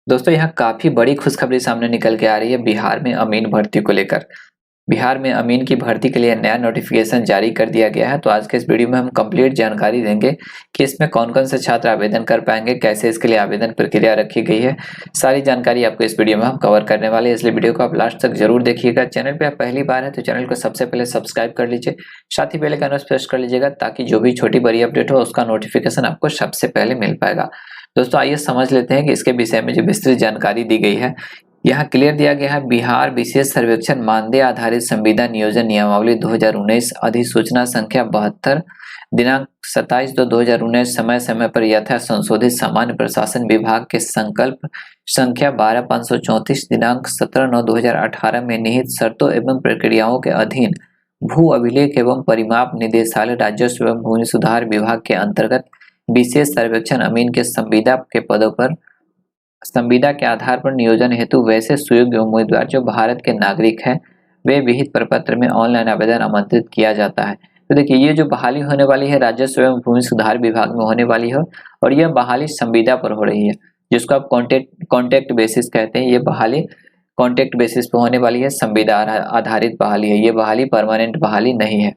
दोस्तों यहाँ काफी बड़ी खुशखबरी सामने निकल के आ रही है बिहार में अमीन भर्ती को लेकर। बिहार में अमीन की भर्ती के लिए नया नोटिफिकेशन जारी कर दिया गया है। तो आज के इस वीडियो में हम कंप्लीट जानकारी देंगे कि इसमें कौन-कौन से छात्र आवेदन कर पाएंगे, कैसे इसके लिए आवेदन प्रक्रिया रखी गई है। सारी जानकारी आपको इस वीडियो में हम कवर करने वाले हैं, इसलिए वीडियो को आप लास्ट तक जरूर देखिएगा। चैनल पे आप पहली बार है तो चैनल को सबसे पहले सब्सक्राइब कर लीजिए, साथ ही बेल आइकन प्रेस कर लीजिएगा ताकि जो भी छोटी बड़ी अपडेट हो उसका नोटिफिकेशन आपको सबसे पहले मिल पाएगा। दोस्तों आइए समझ लेते हैं कि इसके विषय में जो विस्तृत जानकारी दी गई है। यहाँ क्लियर दिया गया है, बिहार विशेष सर्वेक्षण मानदेय आधारित संविदा नियोजन नियमावली 2019 अधिसूचना संख्या 72 दिनांक 27/2/2019 समय समय पर यथा संशोधित सामान्य प्रशासन विभाग के संकल्प संख्या 12534 दिनांक 17/9/2018 में निहित शर्तों एवं प्रक्रियाओं के अधीन भू अभिलेख एवं परिमाप निदेशालय राजस्व एवं भूमि सुधार विभाग के अंतर्गत विशेष सर्वेक्षण अमीन के संविदा के पदों पर संविदा के आधार पर नियोजन हेतु वैसे सुयोग्य उम्मीदवार जो भारत के नागरिक हैं वे विहित प्रपत्र में ऑनलाइन आवेदन आमंत्रित किया जाता है। तो देखिए ये जो बहाली होने वाली है राजस्व एवं भूमि सुधार विभाग में होने वाली है और यह बहाली संविदा पर हो रही है, जिसको आप कॉन्टेक्ट बेसिस कहते हैं। ये बहाली कॉन्टेक्ट बेसिस पर होने वाली है, संविदा आधारित बहाली है, ये बहाली परमानेंट बहाली नहीं है।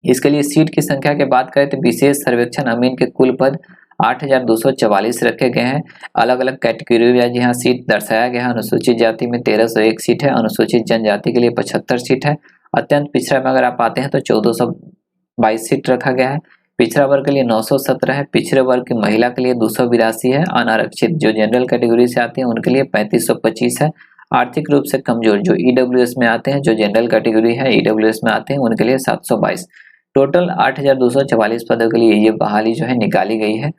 इसके लिए सीट की संख्या की बात करें तो विशेष सर्वेक्षण अमीन के कुल पद 8244 रखे गए हैं। अलग अलग कैटेगरी में यहाँ सीट दर्शाया गया है। अनुसूचित जाति में 1301 सीट है, अनुसूचित जनजाति के लिए 75 सीट है, अत्यंत पिछड़ा में अगर आप आते हैं तो 1422 सीट रखा गया है, पिछड़ा वर्ग के लिए 917 है, पिछड़े वर्ग की महिला के लिए 282 है, अनारक्षित जो जनरल कैटेगरी से आते हैं उनके लिए 3525 है, आर्थिक रूप से कमजोर जो ईडब्ल्यूएस में आते हैं, जो जनरल कैटेगरी है ईडब्ल्यूएस में आते हैं उनके लिए 722। टोटल 8244 पदों के लिए ये बहाली जो है निकाली गई है।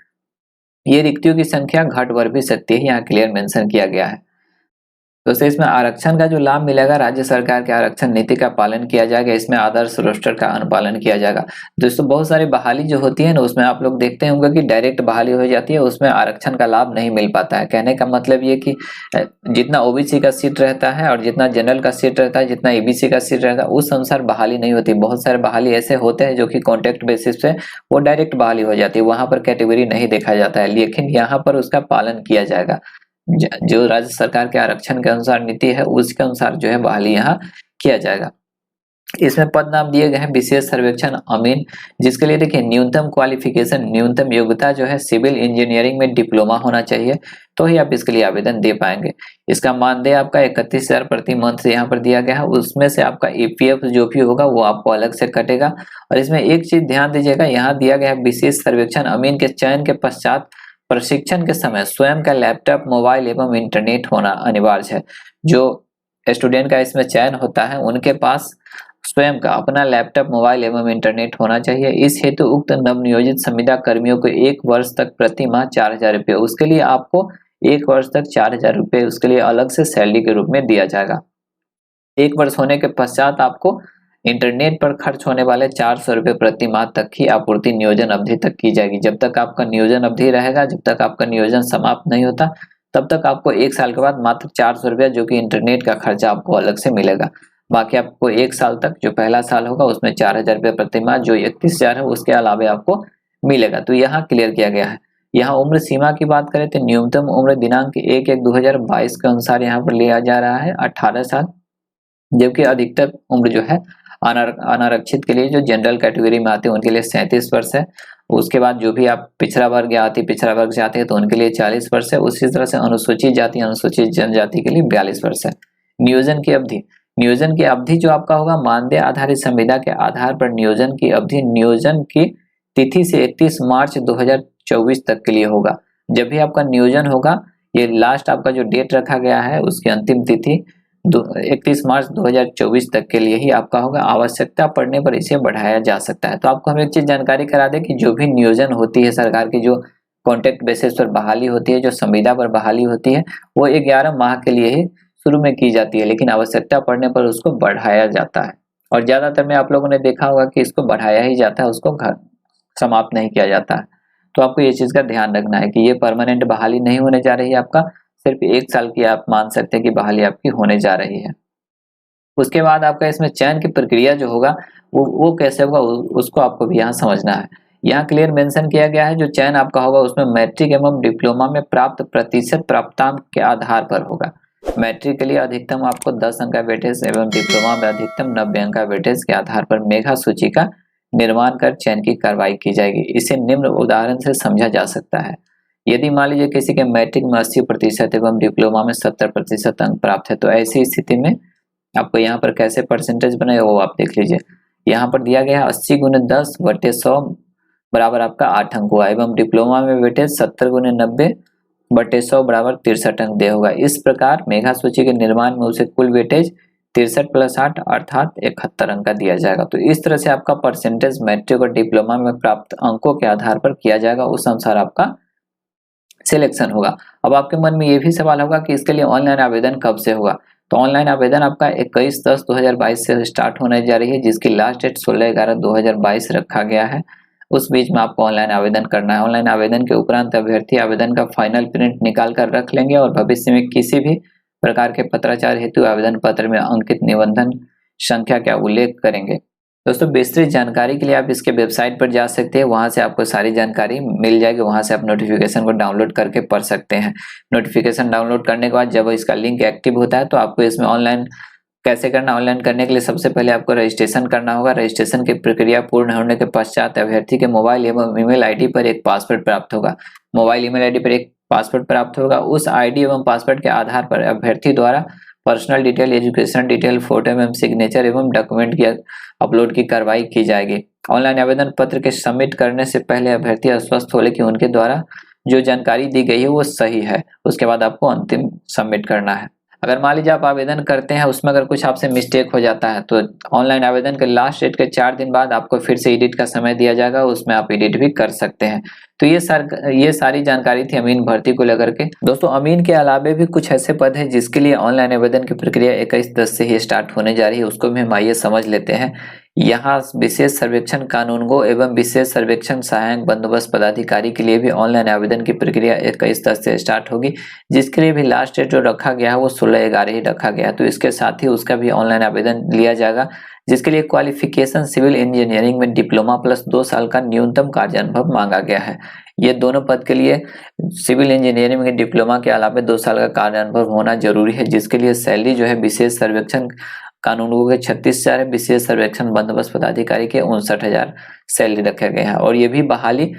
ये रिक्तियों की संख्या घट बढ़ भी सकती है, यहाँ क्लियर मेंशन किया गया है। दोस्तों इसमें आरक्षण का जो लाभ मिलेगा, राज्य सरकार के आरक्षण नीति का पालन किया जाएगा, इसमें आदर्श रोस्टर का अनुपालन किया जाएगा। दोस्तों बहुत सारी बहाली जो होती है ना उसमें आप लोग देखते होंगे कि डायरेक्ट बहाली हो जाती है, उसमें आरक्षण का लाभ नहीं मिल पाता है। कहने का मतलब ये कि जितना ओबीसी का सीट रहता है और जितना जनरल का सीट रहता है, जितना ईबीसी का सीट रहता है उस अनुसार बहाली नहीं होती। बहुत सारे बहाली ऐसे होते हैं जो कि कॉन्ट्रैक्ट बेसिस पे वो डायरेक्ट बहाली हो जाती है, वहां पर कैटेगरी नहीं देखा जाता है, लेकिन यहाँ पर उसका पालन किया जाएगा। जो राज्य सरकार के आरक्षण के अनुसार नीति है उसके अनुसार जो है बहाली यहाँ किया जाएगा। इसमें पद नाम दिए गए हैं विशेष सर्वेक्षण अमीन, जिसके लिए देखिए न्यूनतम क्वालिफिकेशन न्यूनतम योग्यता जो है सिविल इंजीनियरिंग में डिप्लोमा होना चाहिए, तो ही आप इसके लिए आवेदन दे पाएंगे। इसका मानदेय आपका 31,000 प्रति मंथ यहाँ पर दिया गया है, उसमें से आपका ईपीएफ जो भी होगा वो आपको अलग से कटेगा। और इसमें एक चीज ध्यान दीजिएगा, यहाँ दिया गया है विशेष सर्वेक्षण अमीन के चयन के पश्चात प्रशिक्षण के समय स्वयं का लैपटॉप मोबाइल एवं इंटरनेट होना अनिवार्य है। जो स्टूडेंट का इसमें चयन होता है उनके पास स्वयं का अपना लैपटॉप मोबाइल एवं इंटरनेट होना चाहिए। इस हेतु उक्त नवनियोजित संविदा कर्मियों को 1 वर्ष तक प्रति माह 4,000 रुपये, उसके लिए आपको 1 वर्ष तक 4,000 रुपये उसके लिए अलग से सैलरी के रूप में दिया जाएगा। 1 वर्ष होने के पश्चात आपको इंटरनेट पर खर्च होने वाले 400 रुपये प्रति माह तक की आपूर्ति नियोजन अवधि तक की जाएगी। जब तक आपका नियोजन अवधि रहेगा, जब तक आपका नियोजन समाप्त नहीं होता, तब तक आपको 1 साल के बाद मात्र 400 रुपया जो कि इंटरनेट का खर्चा आपको अलग से मिलेगा। बाकी आपको 1 साल तक जो पहला साल होगा उसमें 4,000 रुपये प्रति माह जो 31,000 है उसके अलावे आपको मिलेगा। तो यहाँ क्लियर किया गया है। यहाँ उम्र सीमा की बात करें तो न्यूनतम उम्र दिनांक 1/1/2022 के अनुसार यहाँ पर लिया जा रहा है 18 साल, जबकि अधिकतर उम्र जो है अनारक्षित के लिए जो जनरल कैटेगरी में आते हैं उनके लिए 37 वर्ष है। उसके बाद जो भी आप पिछड़ा वर्ग या अति पिछड़ा वर्ग से आते हैं तो उनके लिए 40 वर्ष है। उसी तरह से अनुसूचित जाति अनुसूचित जनजाति के लिए 42 वर्ष है। नियोजन की अवधि जो आपका होगा मानदेय आधारित संविदा के आधार पर नियोजन की अवधि नियोजन की तिथि से 31 मार्च 2024 तक के लिए होगा। जब भी आपका नियोजन होगा, ये लास्ट आपका जो डेट रखा गया है उसकी अंतिम तिथि 31 मार्च 2024 तक के लिए ही आपका होगा। आवश्यकता पड़ने पर इसे बढ़ाया जा सकता है। तो आपको हम एक चीज जानकारी करा दें कि जो भी नियोजन होती है सरकार की, जो कॉन्ट्रैक्ट बेसिस पर बहाली होती है, जो संविदा पर बहाली होती है, वो 11 माह के लिए ही शुरू में की जाती है, लेकिन आवश्यकता पड़ने पर उसको बढ़ाया जाता है। और ज्यादातर में आप लोगों ने देखा होगा कि इसको बढ़ाया ही जाता है, उसको समाप्त नहीं किया जाता है। तो आपको ये चीज का ध्यान रखना है कि ये परमानेंट बहाली नहीं होने जा रही है, आपका सिर्फ 1 साल की आप मान सकते हैं कि बहाली आपकी होने जा रही है। उसके बाद आपका इसमें चयन की प्रक्रिया जो होगा वो कैसे होगा उसको आपको भी यहाँ समझना है। यहाँ क्लियर मेंशन किया गया है जो चयन आपका होगा उसमें मैट्रिक एवं डिप्लोमा में प्राप्त प्रतिशत प्राप्तांक के आधार पर होगा। मैट्रिक के लिए अधिकतम आपको 10 अंक का वेटेज एवं डिप्लोमा में अधिकतम 90 अंक का वेटेज के आधार पर मेधा सूची का निर्माण कर चयन की कार्रवाई की जाएगी। इसे निम्न उदाहरण से समझा जा सकता है। यदि मान लीजिए किसी के मैट्रिक में 80% एवं डिप्लोमा में 70% अंक प्राप्त है तो ऐसी स्थिति में आपको यहाँ पर कैसे परसेंटेज बनेगा वो आप देख लीजिए। यहाँ पर दिया गया है 80 गुने 10 बटे 100 बराबर आपका 8 अंक हुआ एवं डिप्लोमा में वेटेज 70 गुने 90 बटे 100 बराबर 63 अंक दिया होगा। इस प्रकार मेधा सूची के निर्माण में उसे कुल वेटेज 63 + 8 अर्थात 71 अंक का दिया जाएगा। तो इस तरह से आपका परसेंटेज मैट्रिक और डिप्लोमा में प्राप्त अंकों के आधार पर किया जाएगा, उस अनुसार आपका सिलेक्शन होगा। अब आपके मन में ये भी सवाल होगा कि इसके लिए ऑनलाइन आवेदन कब से होगा। तो ऑनलाइन आवेदन आपका 21/10/2022 से स्टार्ट होने जा रही है, जिसकी लास्ट डेट 16/11/2022 रखा गया है। उस बीच में आपको ऑनलाइन आवेदन करना है। ऑनलाइन आवेदन के उपरांत अभ्यर्थी आवेदन का फाइनल प्रिंट निकाल कर रख लेंगे और भविष्य में किसी भी प्रकार के पत्राचार हेतु आवेदन पत्र में अंकित निबंधन संख्या का उल्लेख करेंगे। दोस्तों विस्तृत जानकारी के लिए आप इसके वेबसाइट पर जा सकते हैं, वहां से आपको सारी जानकारी मिल जाएगी। वहां से आप नोटिफिकेशन को डाउनलोड करके पढ़ सकते हैं। नोटिफिकेशन डाउनलोड करने के बाद जब इसका लिंक एक्टिव होता है तो आपको इसमें ऑनलाइन कैसे करना, ऑनलाइन करने के लिए सबसे पहले आपको रजिस्ट्रेशन करना होगा। रजिस्ट्रेशन की प्रक्रिया पूर्ण होने के पश्चात अभ्यर्थी के मोबाइल एवं ईमेल आईडी पर एक पासवर्ड प्राप्त होगा। मोबाइल ईमेल आईडी पर एक पासवर्ड प्राप्त होगा। उस आईडी एवं पासवर्ड के आधार पर अभ्यर्थी द्वारा personal detail, education detail, photo एवं सिग्नेचर एवं डॉक्यूमेंट की अपलोड की कार्रवाई की जाएगी। ऑनलाइन आवेदन पत्र के सबमिट करने से पहले अभ्यर्थी आश्वस्त हो ले कि उनके द्वारा जो जानकारी दी गई है वो सही है, उसके बाद आपको अंतिम सबमिट करना है। अगर मान लीजिए आप आवेदन करते हैं उसमें अगर कुछ आपसे मिस्टेक हो जाता है तो ऑनलाइन आवेदन के लास्ट डेट के 4 दिन बाद आपको फिर से एडिट का समय दिया जाएगा, उसमें आप एडिट भी कर सकते हैं। तो ये सारी जानकारी थी अमीन भर्ती को लेकर के। दोस्तों अमीन के अलावे भी कुछ ऐसे पद हैं जिसके लिए ऑनलाइन आवेदन की प्रक्रिया 21/10 से ही स्टार्ट होने जा रही है, उसको भी हम आइए समझ लेते हैं। यहाँ विशेष सर्वेक्षण कानूनगो एवं विशेष सर्वेक्षण सहायक बंदोबस्त पदाधिकारी के लिए भी ऑनलाइन आवेदन की प्रक्रिया 21/10 से स्टार्ट होगी, जिसके लिए भी लास्ट डेट जो रखा गया है वो 16/11 ही रखा गया है। तो इसके साथ ही उसका भी ऑनलाइन आवेदन लिया जाएगा, जिसके लिए क्वालिफिकेशन सिविल इंजीनियरिंग में डिप्लोमा प्लस 2 साल का न्यूनतम कार्य अनुभव मांगा गया है। ये दोनों पद के लिए सिविल इंजीनियरिंग में डिप्लोमा के अलावा 2 साल का कार्य अनुभव होना जरूरी है, जिसके लिए सैलरी जो है विशेष सर्वेक्षण कानूनों के 36,000 है, विशेष सर्वेक्षण बंदोबस्त पदाधिकारी के 59,000 सैलरी रखे गए हैं। और ये भी बहाली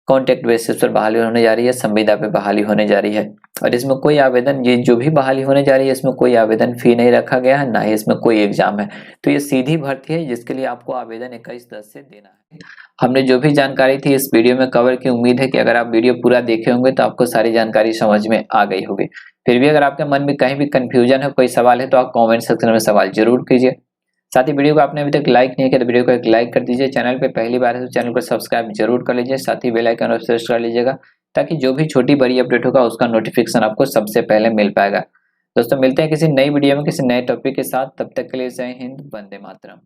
कॉन्ट्रैक्ट बेसिस पर बहाली होने जा रही है, संविदा पे बहाली होने जा रही है। और इसमें कोई आवेदन, ये जो भी बहाली होने जा रही है इसमें कोई आवेदन फी नहीं रखा गया है, ना ही इसमें कोई एग्जाम है। तो ये सीधी भर्ती है जिसके लिए आपको आवेदन 21/10 से देना है। हमने जो भी जानकारी थी इस वीडियो में कवर की, उम्मीद है कि अगर आप वीडियो पूरा देखे होंगे तो आपको सारी जानकारी समझ में आ गई होगी। फिर भी अगर आपके मन में कहीं भी कंफ्यूजन है, कोई सवाल है तो आप कमेंट सेक्शन में सवाल जरूर कीजिए। साथ ही वीडियो को आपने अभी तक लाइक नहीं किया तो वीडियो को एक लाइक कर दीजिए। चैनल पे पहली बार है तो चैनल को सब्सक्राइब जरूर कर लीजिए। साथ ही बेल आइकन और प्रेस कर लीजिएगा ताकि जो भी छोटी बड़ी अपडेट होगा उसका नोटिफिकेशन आपको सबसे पहले मिल पाएगा। दोस्तों मिलते हैं किसी नई वीडियो में किसी नए टॉपिक के साथ, तब तक के लिए जय हिंद, वंदे मातरम।